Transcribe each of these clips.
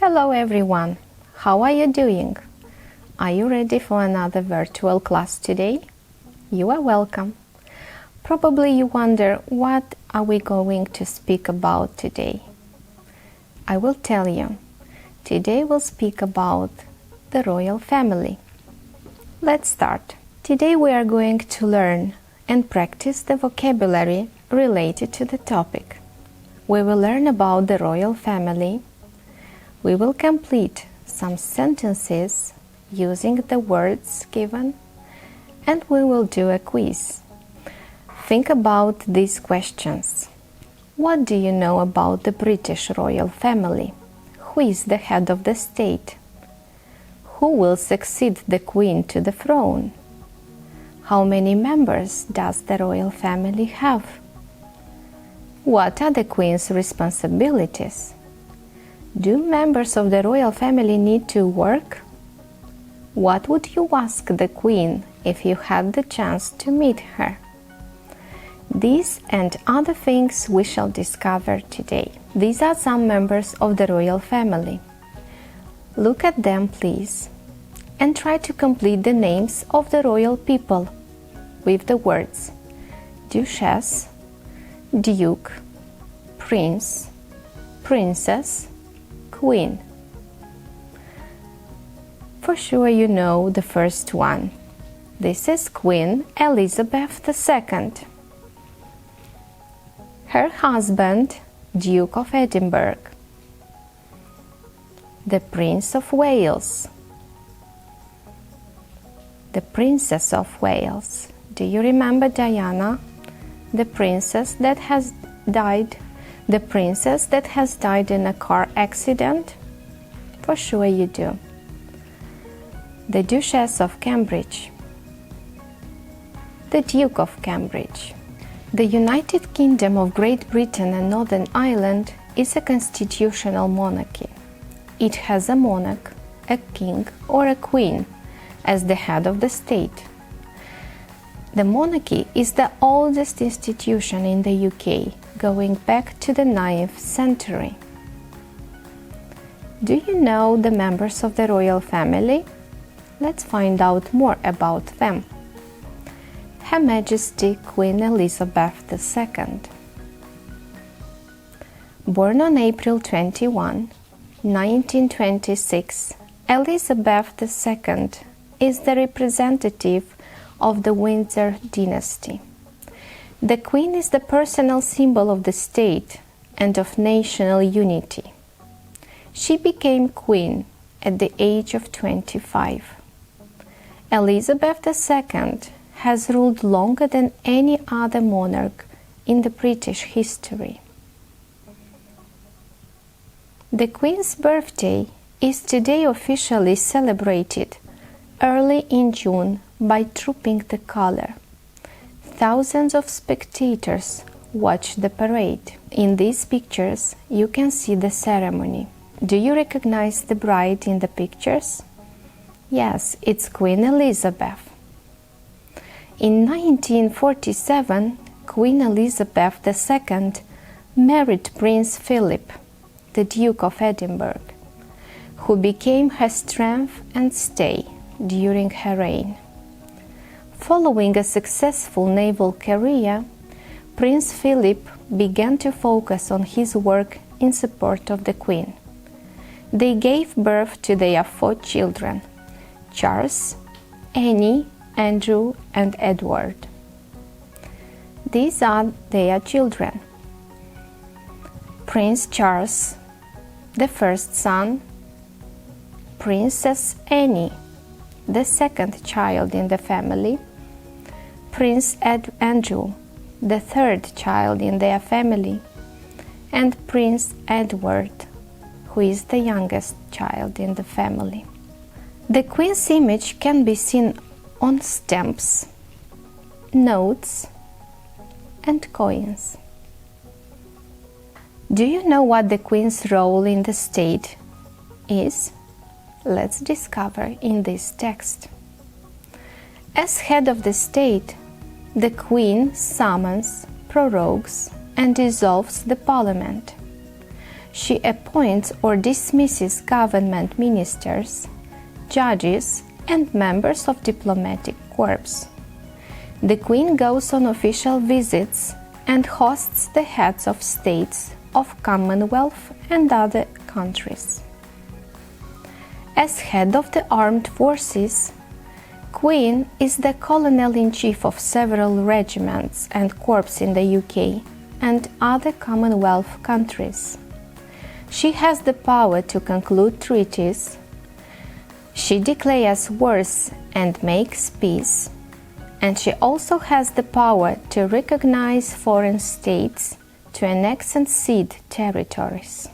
Hello everyone! How are you doing? Are you ready for another virtual class today? You are welcome. Probably you wonder what are we going to speak about today? I will tell you. Today we'll speak about the royal family. Let's start. Today we are going to learn and practice the vocabulary related to the topic. We will learn about the royal family. We will complete some sentences using the words given, and we will do a quiz. Think about these questions. What do you know about the British royal family? Who is the head of the state? Who will succeed the Queen to the throne? How many members does the royal family have? What are the Queen's responsibilities? Do members of the royal family need to work? What would you ask the Queen if you had the chance to meet her? These and other things we shall discover today. These are some members of the royal family. Look at them, please, and try to complete the names of the royal people with the words Duchess, Duke, Prince, Princess, Queen. For sure you know the first one. This is Queen Elizabeth II. Her husband, Duke of Edinburgh. The Prince of Wales. The Princess of Wales. Do you remember Diana? The princess that has died? The princess that has died in a car accident? For sure you do. The Duchess of Cambridge. The Duke of Cambridge. The United Kingdom of Great Britain and Northern Ireland is a constitutional monarchy. It has a monarch, a king or a queen as the head of the state. The monarchy is the oldest institution in the UK, going back to the 9th century. Do you know the members of the royal family? Let's find out more about them. Her Majesty Queen Elizabeth II. Born on April 21, 1926, Elizabeth II is the representative of the Windsor dynasty. The Queen is the personal symbol of the state and of national unity. She became Queen at the age of 25. Elizabeth II has ruled longer than any other monarch in the British history. The Queen's birthday is today officially celebrated early in June by Trooping the Colour. Thousands of spectators watch the parade. In these pictures, you can see the ceremony. Do you recognize the bride in the pictures? Yes, it's Queen Elizabeth. In 1947, Queen Elizabeth II married Prince Philip, the Duke of Edinburgh, who became her strength and stay during her reign. Following a successful naval career, Prince Philip began to focus on his work in support of the Queen. They gave birth to their 4 children: Charles, Anne, Andrew, and Edward. These are their children: Prince Charles, the first son; Princess Anne, the second child in the family; Prince Andrew, the third child in their family; and Prince Edward, who is the youngest child in the family. The Queen's image can be seen on stamps, notes, and coins. Do you know what the Queen's role in the state is? Let's discover in this text. As head of the state, the Queen summons, prorogues, and dissolves the Parliament. She appoints or dismisses government ministers, judges, and members of diplomatic corps. The Queen goes on official visits and hosts the heads of states of Commonwealth and other countries. As head of the armed forces, Queen is the colonel-in-chief of several regiments and corps in the UK and other Commonwealth countries. She has the power to conclude treaties. She declares wars and makes peace. And she also has the power to recognize foreign states, to annex and cede territories.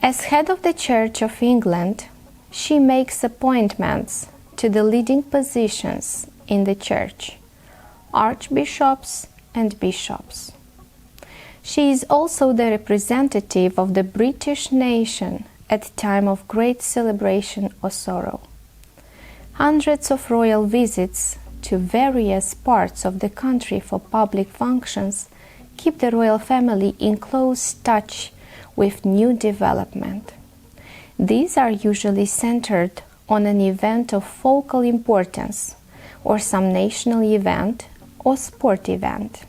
As head of the Church of England, she makes appointments to the leading positions in the Church, archbishops and bishops. She is also the representative of the British nation at a time of great celebration or sorrow. Hundreds of royal visits to various parts of the country for public functions keep the royal family in close touch with new development. These are usually centered on an event of focal importance, or some national event or sport event.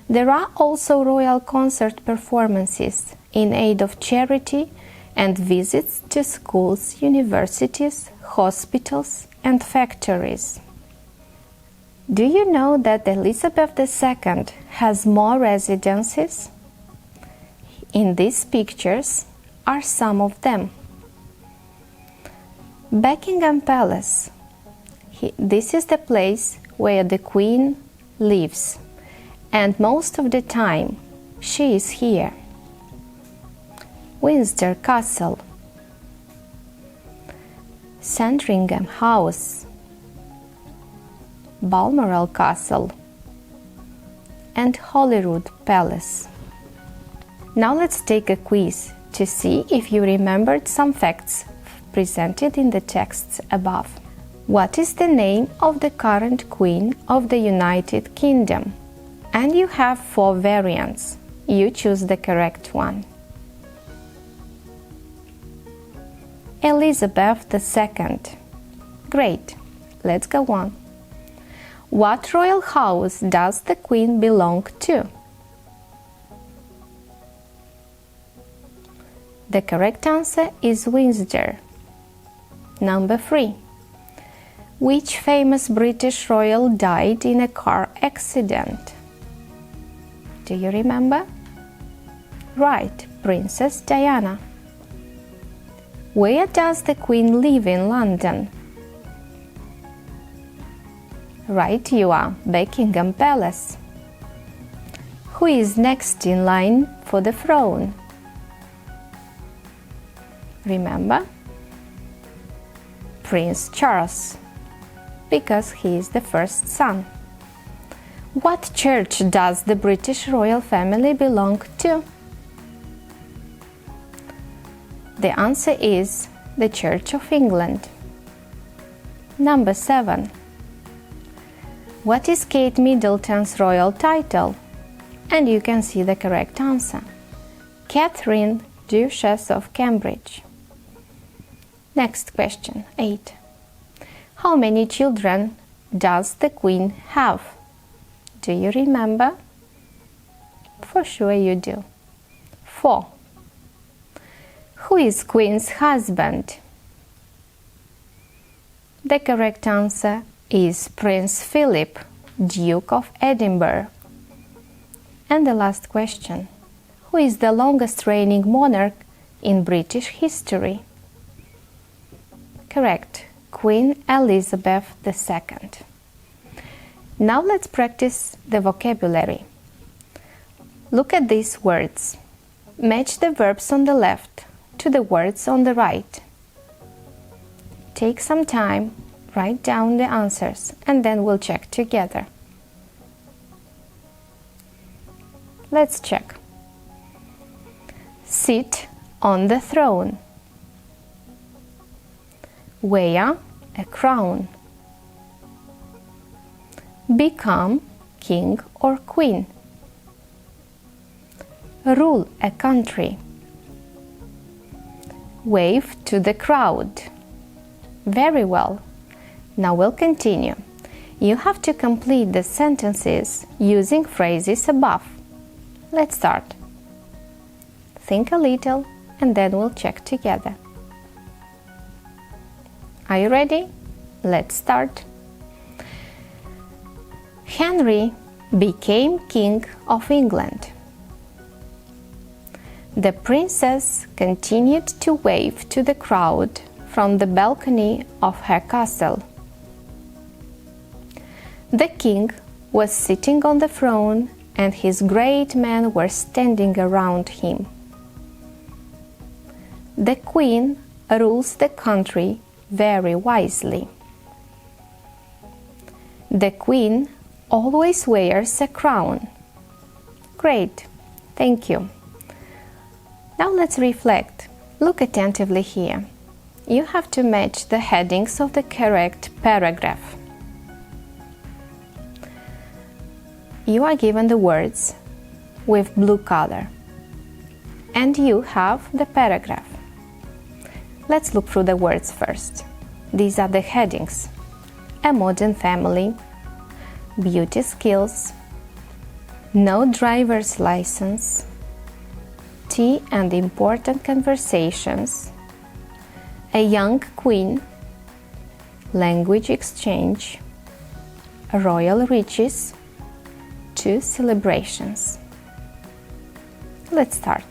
There are also royal concert performances in aid of charity and visits to schools, universities, hospitals, and factories. Do you know that Elizabeth II has more residences? In these pictures are some of them. Buckingham Palace. This is the place where the Queen lives, and most of the time she is here. Windsor Castle, Sandringham House, Balmoral Castle, and Holyrood Palace. Now let's take a quiz to see if you remembered some facts presented in the texts above. What is the name of the current Queen of the United Kingdom? And you have 4 variants. You choose the correct one. Elizabeth II. Great. Let's go on. What royal house does the Queen belong to? The correct answer is Windsor. Number 3. Which famous British royal died in a car accident? Do you remember? Right, Princess Diana. Where does the Queen live in London? Right you are, Buckingham Palace. Who is next in line for the throne? Remember? Prince Charles, because he is the first son. What church does the British royal family belong to? The answer is the Church of England. Number 7. What is Kate Middleton's royal title? And you can see the correct answer. Catherine, Duchess of Cambridge. Next question, 8. How many children does the Queen have? Do you remember? For sure you do. 4. Who is Queen's husband? The correct answer is Prince Philip, Duke of Edinburgh. And the last question. Who is the longest reigning monarch in British history? Correct, Queen Elizabeth II. Now let's practice the vocabulary. Look at these words. Match the verbs on the left to the words on the right. Take some time, write down the answers, and then we'll check together. Let's check. Sit on the throne. Wear a crown. Become king or queen. rule a country. Wave to the crowd. Very well. Now we'll continue. You have to complete the sentences using phrases above. Let's start. Think a little and then we'll check together. Are you ready? Let's start. Henry became King of England. The princess continued to wave to the crowd from the balcony of her castle. The king was sitting on the throne and his great men were standing around him. The queen rules the country very wisely. The queen always wears a crown. Great, thank you. Now let's reflect. Look attentively here. You have to match the headings of the correct paragraph. You are given the words with blue color, and you have the paragraph. Let's look through the words first. These are the headings: a modern family, beauty skills, no driver's license, tea and important conversations, a young queen, language exchange, royal riches, 2 celebrations. Let's start.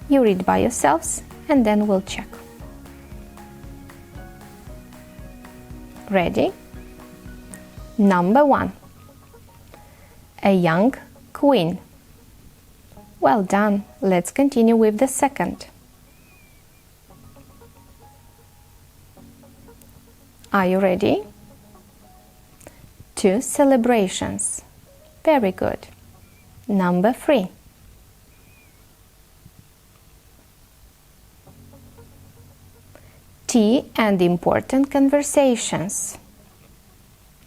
You read by yourselves and then we'll check. Ready? Number 1. A young queen. Well done. Let's continue with the second. Are you ready? 2 celebrations. Very good. Number 3. Tea and important conversations.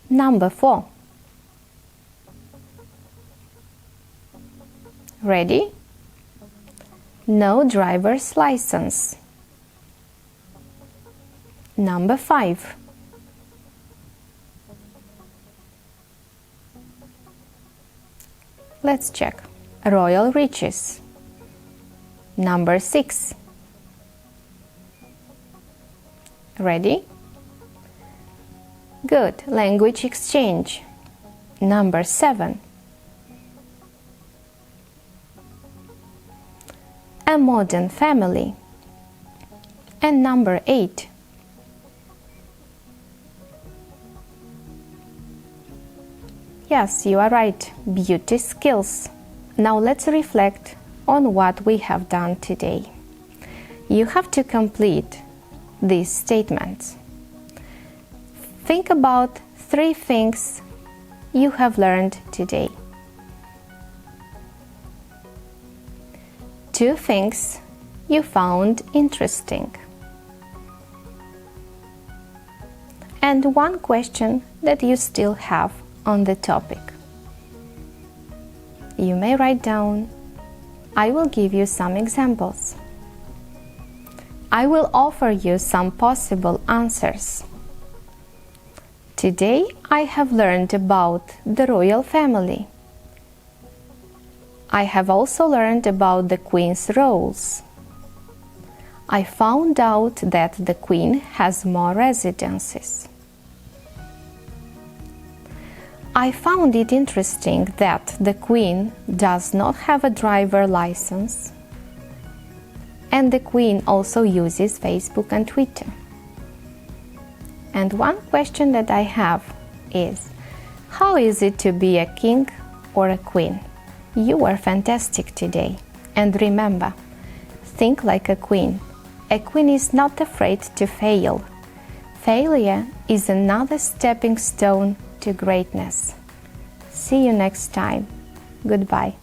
Number 4. Ready? No driver's license. Number 5. Let's check. Royal riches. Number 6. Ready? Good. Language exchange. Number 7. A modern family. And number 8. Yes, you are right. Beauty skills. Now let's reflect on what we have done today. You have to complete these statements. Think about 3 things you have learned today. 2 things you found interesting. And 1 question that you still have on the topic. You may write down. I will give you some examples. I will offer you some possible answers. Today I have learned about the royal family. I have also learned about the Queen's roles. I found out that the Queen has more residences. I found it interesting that the Queen does not have a driver's license, and the Queen also uses Facebook and Twitter. And one question that I have is, how is it to be a king or a queen? You were fantastic today. And remember, think like a queen. A queen is not afraid to fail. Failure is another stepping stone to greatness. See you next time. Goodbye.